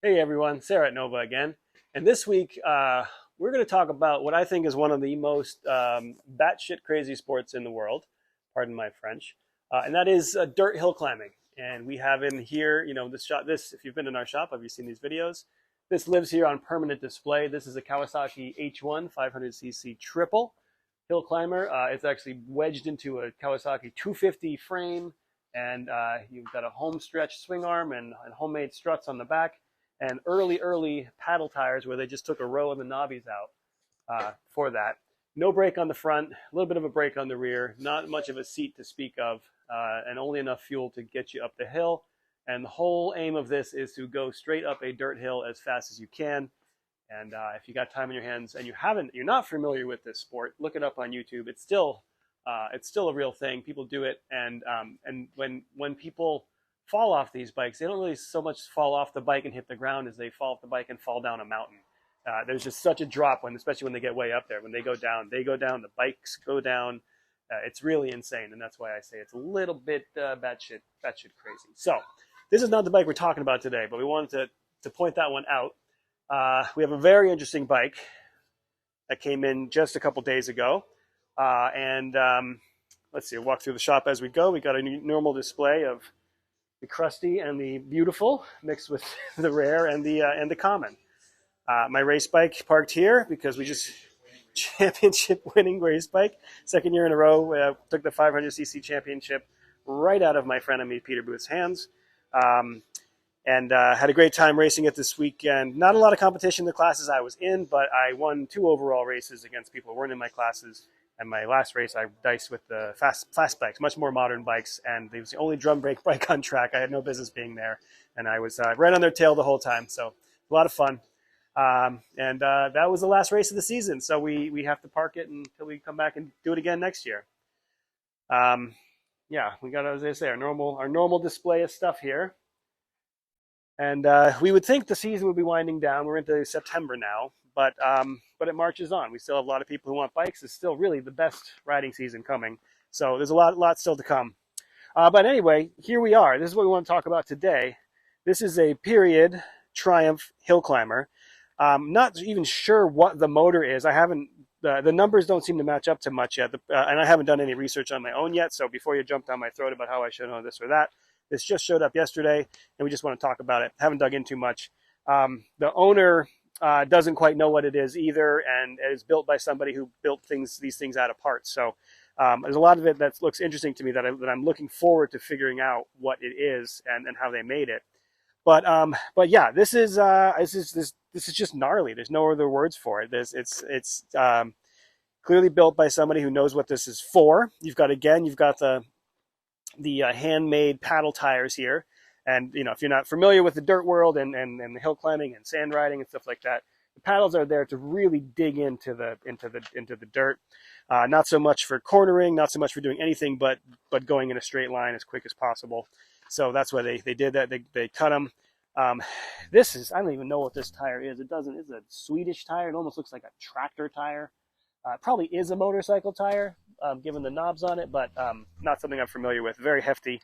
Hey everyone, Sarah at Nova again. And this week, we're going to talk about what I think is one of the most batshit crazy sports in the world. Pardon my French. And that is dirt hill climbing. And we have in here, this shot. This, if you've been in our shop, have you seen these videos? This lives here on permanent display. This is a Kawasaki H1 500cc triple hill climber. It's actually wedged into a Kawasaki 250 frame, and you've got a home stretch swing arm and homemade struts on the back and early paddle tires where they just took a row of the knobbies out for that. No brake on the front, a little bit of a brake on the rear, not much of a seat to speak of, and only enough fuel to get you up the hill. And the whole aim of this is to go straight up a dirt hill as fast as you can. And if you got time in your hands and you're not familiar with this sport, look it up on YouTube. It's still a real thing. People do it, and when people fall off these bikes, they don't really so much fall off the bike and hit the ground as they fall off the bike and fall down a mountain. There's just such a drop especially when they get way up there. When they go down, the bikes go down. It's really insane, and that's why I say it's a little bit batshit crazy. So this is not the bike we're talking about today, but we wanted to point that one out. We have a very interesting bike that came in just a couple days ago, and let's see. We'll walk through the shop as we go. We got a normal display of the crusty and the beautiful mixed with the rare and the common. My race bike parked here because we just championship winning race bike. Second year in a row, took the 500cc championship right out of my friend and me, Peter Booth's hands. And had a great time racing it this weekend. Not a lot of competition in the classes I was in, but I won 2 overall races against people who weren't in my classes. And my last race, I diced with the fast bikes, much more modern bikes, and it was the only drum brake bike on track. I had no business being there, and I was right on their tail the whole time. So a lot of fun. And that was the last race of the season, so we have to park it until we come back and do it again next year. Yeah, we got, as I say, our normal display of stuff here. And we would think the season would be winding down. We're into September now, but it marches on. We still have a lot of people who want bikes. It's still really the best riding season coming. So there's a lot still to come. But anyway, here we are. This is what we want to talk about today. This is a period Triumph hill climber. Not even sure what the motor is. I haven't. The numbers don't seem to match up to much yet, and I haven't done any research on my own yet. So before you jump down my throat about how I should know this or that, this just showed up yesterday, and we just want to talk about it. Haven't dug in too much. The owner doesn't quite know what it is either, and it is built by somebody who built these things out of parts. So there's a lot of it that looks interesting to me that I'm looking forward to figuring out what it is and how they made it. But yeah, this is just gnarly. There's no other words for it. It's clearly built by somebody who knows what this is for. You've got the handmade paddle tires here. And if you're not familiar with the dirt world and the hill climbing and sand riding and stuff like that, the paddles are there to really dig into the dirt. Not so much for cornering, not so much for doing anything but going in a straight line as quick as possible. So that's why they did that. They cut them. This is, I don't even know what this tire is. It's a Swedish tire. It almost looks like a tractor tire. It probably is a motorcycle tire, given the knobs on it, but not something I'm familiar with. Very hefty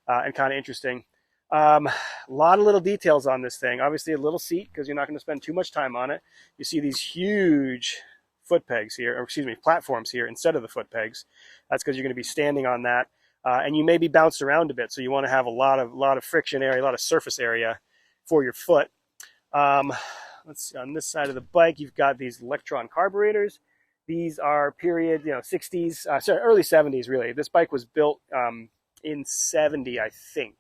and kind of interesting. A lot of little details on this thing. Obviously a little seat because you're not going to spend too much time on it. You see these huge foot pegs here, or excuse me, platforms here instead of the foot pegs. That's because you're going to be standing on that. And you may be bounced around a bit, so you want to have a lot of friction area, a lot of surface area for your foot. Let's see, on this side of the bike, you've got these Electron carburetors. These are period, 60s, early 70s, really. This bike was built in 70, I think,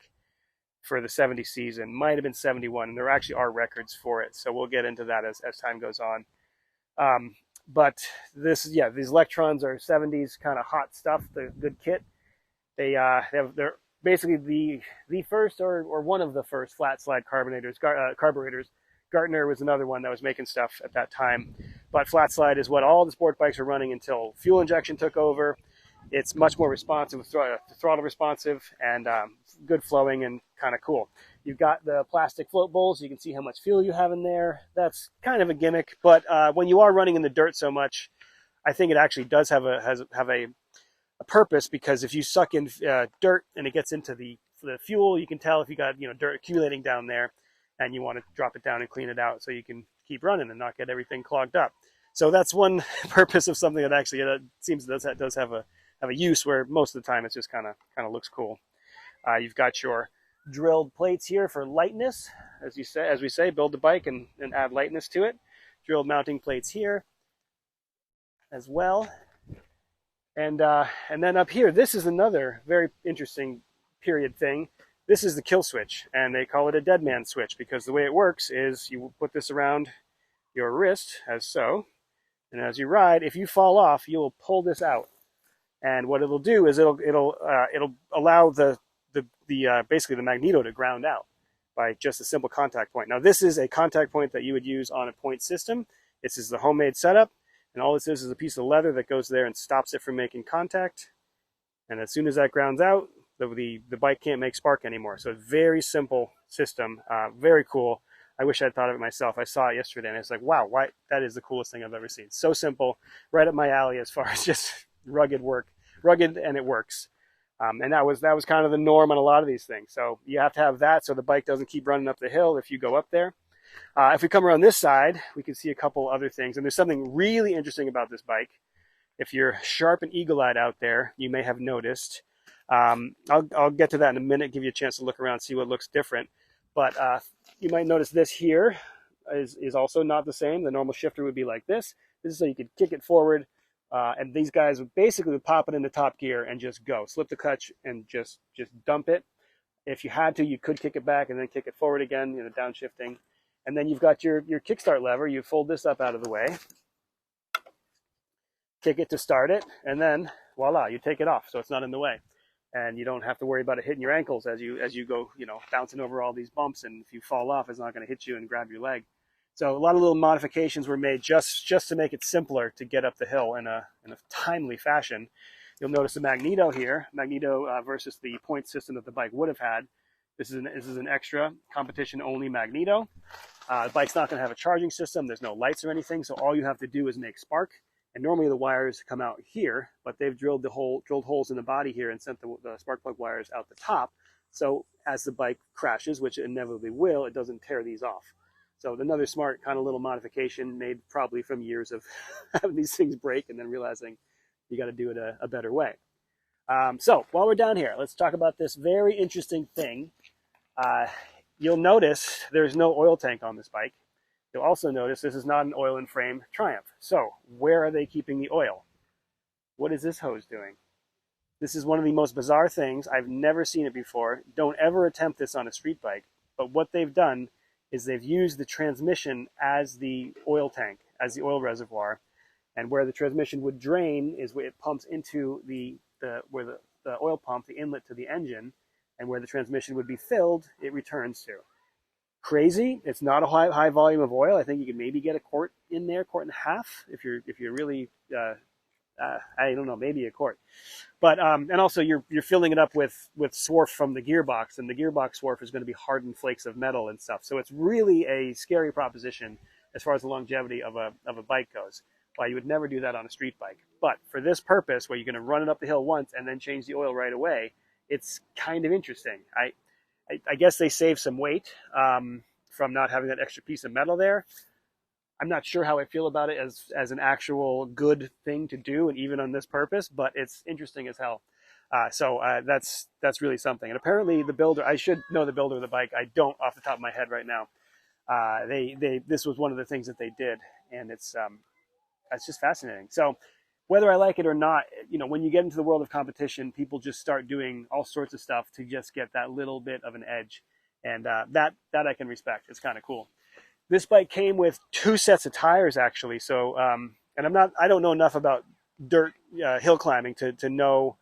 for the 70 season. Might have been 71, and there actually are records for it. So we'll get into that as time goes on. But these Electrons are 70s kind of hot stuff, the good kit. They're basically the first or one of the first flat slide carburetors. Gartner was another one that was making stuff at that time. But flat slide is what all the sport bikes were running until fuel injection took over. It's much more responsive, throttle responsive, and good flowing and kind of cool. You've got the plastic float bowls. So you can see how much fuel you have in there. That's kind of a gimmick, but when you are running in the dirt so much, I think it actually does have a purpose, because if you suck in dirt and it gets into the fuel, you can tell if you got dirt accumulating down there. and you want to drop it down and clean it out so you can keep running and not get everything clogged up. So that's one purpose of something that actually seems does have a use, where most of the time it's just kind of looks cool. You've got your drilled plates here for lightness, as we say, build the bike and add lightness to it. Drilled mounting plates here as well. And then up here, this is another very interesting period thing. This is the kill switch, and they call it a dead man switch because the way it works is you put this around your wrist, as so, and as you ride, if you fall off, you'll pull this out. And what it'll do is it'll allow the basically the magneto to ground out by just a simple contact point. Now, this is a contact point that you would use on a point system. This is the homemade setup, and all this is a piece of leather that goes there and stops it from making contact. And as soon as that grounds out, the bike can't make spark anymore. So, very simple system, very cool. I wish I'd thought of it myself. I saw it yesterday, and it's like, wow, that is the coolest thing I've ever seen. So simple, right up my alley as far as just rugged, and it works. And that was kind of the norm on a lot of these things. So you have to have that so the bike doesn't keep running up the hill if you go up there. If we come around this side, we can see a couple other things. And there's something really interesting about this bike. If you're sharp and eagle-eyed out there, you may have noticed. I'll get to that in a minute, give you a chance to look around, see what looks different. But you might notice this here is also not the same. The normal shifter would be like this. This is so you could kick it forward. And these guys would basically pop it into top gear and just go. Slip the clutch and just dump it. If you had to, you could kick it back and then kick it forward again, downshifting. And then you've got your kickstart lever. You fold this up out of the way, kick it to start it, and then voila, you take it off so it's not in the way. And you don't have to worry about it hitting your ankles as you go, bouncing over all these bumps. And if you fall off, it's not going to hit you and grab your leg. So a lot of little modifications were made just to make it simpler to get up the hill in a timely fashion. You'll notice the magneto here, versus the point system that the bike would have had. This is an extra competition-only magneto. The bike's not going to have a charging system. There's no lights or anything, so all you have to do is make spark. And normally the wires come out here, but they've drilled holes in the body here and sent the spark plug wires out the top. So as the bike crashes, which it inevitably will, it doesn't tear these off. So another smart kind of little modification made probably from years of having these things break and then realizing you got to do it a better way. So while we're down here, let's talk about this very interesting thing. You'll notice there's no oil tank on this bike. You'll also notice this is not an oil and frame Triumph. So where are they keeping the oil? What is this hose doing? This is one of the most bizarre things. I've never seen it before. Don't ever attempt this on a street bike. But what they've done is they've used the transmission as the oil tank, as the oil reservoir. And where the transmission would drain is where it pumps into where the oil pump, the inlet to the engine, and where the transmission would be filled, it returns to. Crazy. It's not a high volume of oil. I think you could maybe get a quart in there, quart and a half, if you're really I don't know, maybe a quart. But and also you're filling it up with swarf from the gearbox, and the gearbox swarf is going to be hardened flakes of metal and stuff. So it's really a scary proposition as far as the longevity of a bike goes. Why you would never do that on a street bike. But for this purpose, where you're going to run it up the hill once and then change the oil right away, it's kind of interesting. I guess they save some weight from not having that extra piece of metal there. I'm not sure how I feel about it as an actual good thing to do, and even on this purpose, but it's interesting as hell. So that's really something. And apparently the builder, I should know the builder of the bike. I don't off the top of my head right now. This was one of the things that they did, and it's just fascinating. So whether I like it or not, when you get into the world of competition, people just start doing all sorts of stuff to just get that little bit of an edge. And that I can respect. It's kind of cool. This bike came with 2 sets of tires, actually. So, and I don't know enough about dirt hill climbing to know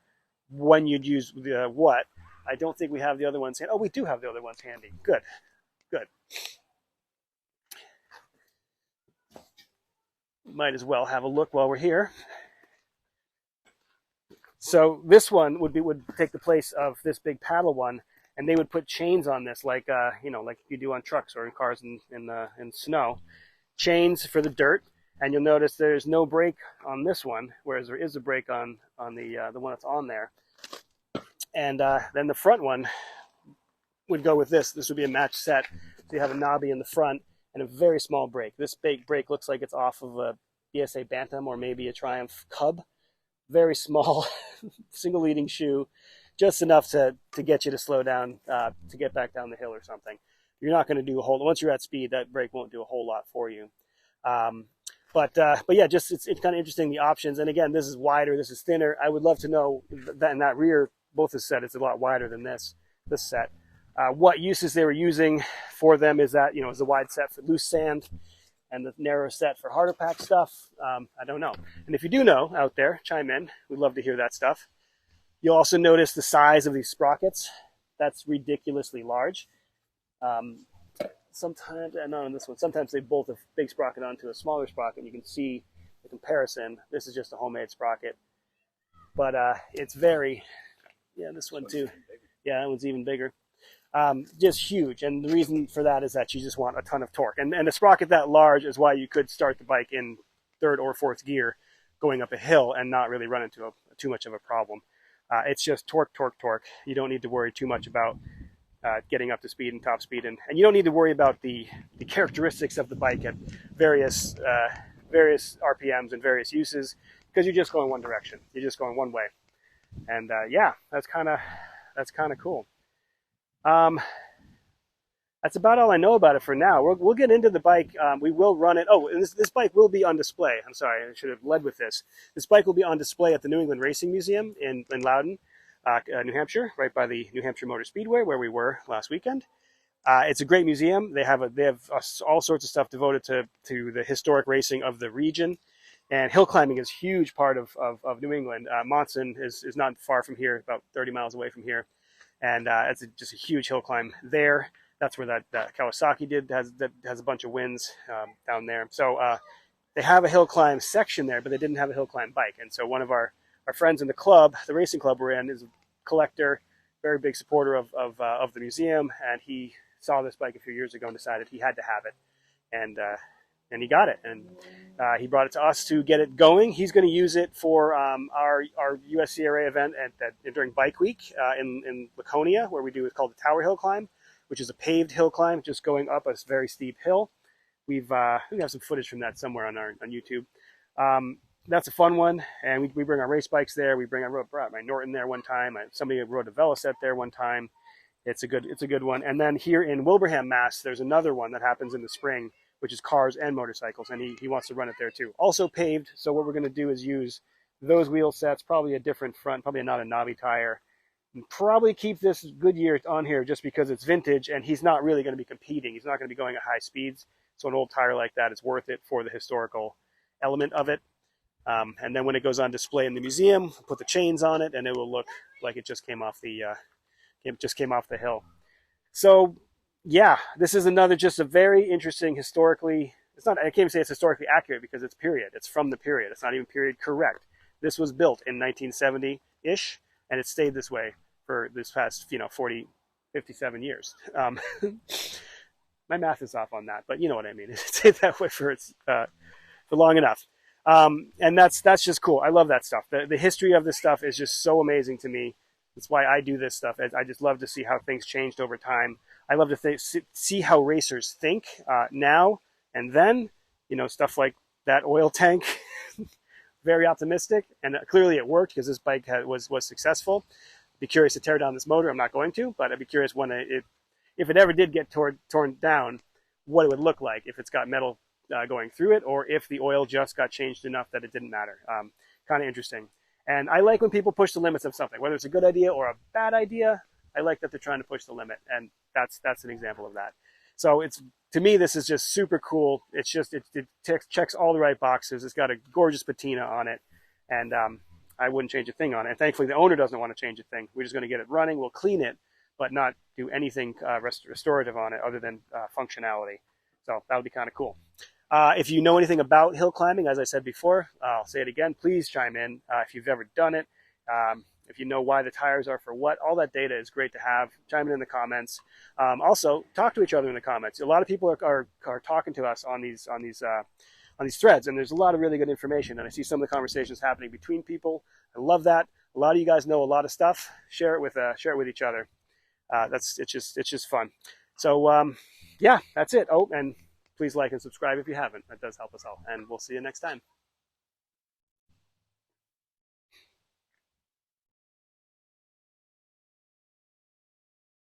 when you'd use what. I don't think we have the other ones. Oh, we do have the other ones handy. Good. Might as well have a look while we're here. So this one would take the place of this big paddle one, and they would put chains on this, like like you do on trucks or in cars in snow, chains for the dirt. And you'll notice there's no brake on this one, whereas there is a brake on the one that's on there. And then the front one would go with this. This would be a match set. So you have a knobby in the front and a very small brake. This brake looks like it's off of a BSA Bantam or maybe a Triumph Cub. Very small, single leading shoe, just enough to get you to slow down, to get back down the hill or something. You're not going to do a whole, once you're at speed, that brake won't do a whole lot for you. But yeah, just it's kind of interesting, the options. And again, this is wider, this is thinner. I would love to know that in that rear, both the set, it's a lot wider than this set. What uses they were using for them is that, is the wide set for loose sand and the narrow set for harder pack stuff. I don't know. And if you do know out there, chime in. We'd love to hear that stuff. You'll also notice the size of these sprockets. That's ridiculously large. Sometimes, not on this one, sometimes they bolt a big sprocket onto a smaller sprocket. You can see the comparison. This is just a homemade sprocket. But it's very, yeah, this one too. Yeah, that one's even bigger. Just huge. And the reason for that is that you just want a ton of torque. And a sprocket that large is why you could start the bike in third or fourth gear going up a hill and not really run into too much of a problem. It's just torque, torque, torque. You don't need to worry too much about getting up to speed and top speed. And you don't need to worry about the characteristics of the bike at various RPMs and various uses, because you're just going one direction. You're just going one way. And yeah, that's kind of cool. That's about all I know about it for now. We'll get into the bike. We will run it. Oh, and this bike will be on display. I'm sorry, I should have led with this. This bike will be on display at the New England Racing Museum in Loudon, New Hampshire, right by the New Hampshire Motor Speedway, where we were last weekend. It's a great museum. They have all sorts of stuff devoted to the historic racing of the region. And hill climbing is a huge part of New England. Monson is not far from here, about 30 miles away from here. And it's just a huge hill climb there. That's where that Kawasaki has a bunch of wins down there. So they have a hill climb section there, but they didn't have a hill climb bike. And so one of our friends in the club, the racing club we're in, is a collector, very big supporter of the museum. And he saw this bike a few years ago and decided he had to have it. And he got it. And he brought it to us to get it going. He's going to use it for our USCRA event during Bike Week in Laconia, where we do what's called the Tower Hill Climb, which is a paved hill climb, just going up a very steep hill. We have some footage from that somewhere on YouTube. That's a fun one, and we bring our race bikes there. I brought my Norton there one time. Somebody rode a Veloset there one time. It's a good one. And then here in Wilbraham, Mass, there's another one that happens in the spring, which is cars and motorcycles, and he wants to run it there too. Also paved, so what we're going to do is use those wheel sets, probably a different front, probably not a knobby tire, and probably keep this Goodyear on here just because it's vintage, and he's not really going to be competing. He's not going to be going at high speeds, so an old tire like that is worth it for the historical element of it. And then when it goes on display in the museum, we'll put the chains on it, and it will look like it just came off the hill. So yeah, this is just a very interesting historically, I can't even say it's historically accurate because it's period. It's from the period. It's not even period correct. This was built in 1970-ish, and it stayed this way for this past, 57 years. My math is off on that, but you know what I mean. It stayed that way for long enough. And that's just cool. I love that stuff. The history of this stuff is just so amazing to me. That's why I do this stuff. I just love to see how things changed over time. I love to see how racers think now and then. Stuff like that oil tank. Very optimistic, and clearly it worked because this bike was successful. Be curious to tear down this motor. I'm not going to, but I'd be curious if it ever did get torn down, what it would look like if it's got metal going through it, or if the oil just got changed enough that it didn't matter. Kind of interesting. And I like when people push the limits of something, whether it's a good idea or a bad idea. I like that they're trying to push the limit, and that's an example of that. So to me, this is just super cool. It's just, it checks all the right boxes. It's got a gorgeous patina on it, and I wouldn't change a thing on it. And thankfully, the owner doesn't want to change a thing. We're just going to get it running. We'll clean it, but not do anything restorative on it other than functionality. So that would be kind of cool. If you know anything about hill climbing, as I said before, I'll say it again, please chime in if you've ever done it. If you know why the tires are for what, all that data is great to have. Chime in the comments. Also, talk to each other in the comments. A lot of people are talking to us on these threads, and there's a lot of really good information. And I see some of the conversations happening between people. I love that. A lot of you guys know a lot of stuff. Share it with each other. It's just fun. So yeah, that's it. Oh, and please like and subscribe if you haven't. That does help us out. And we'll see you next time.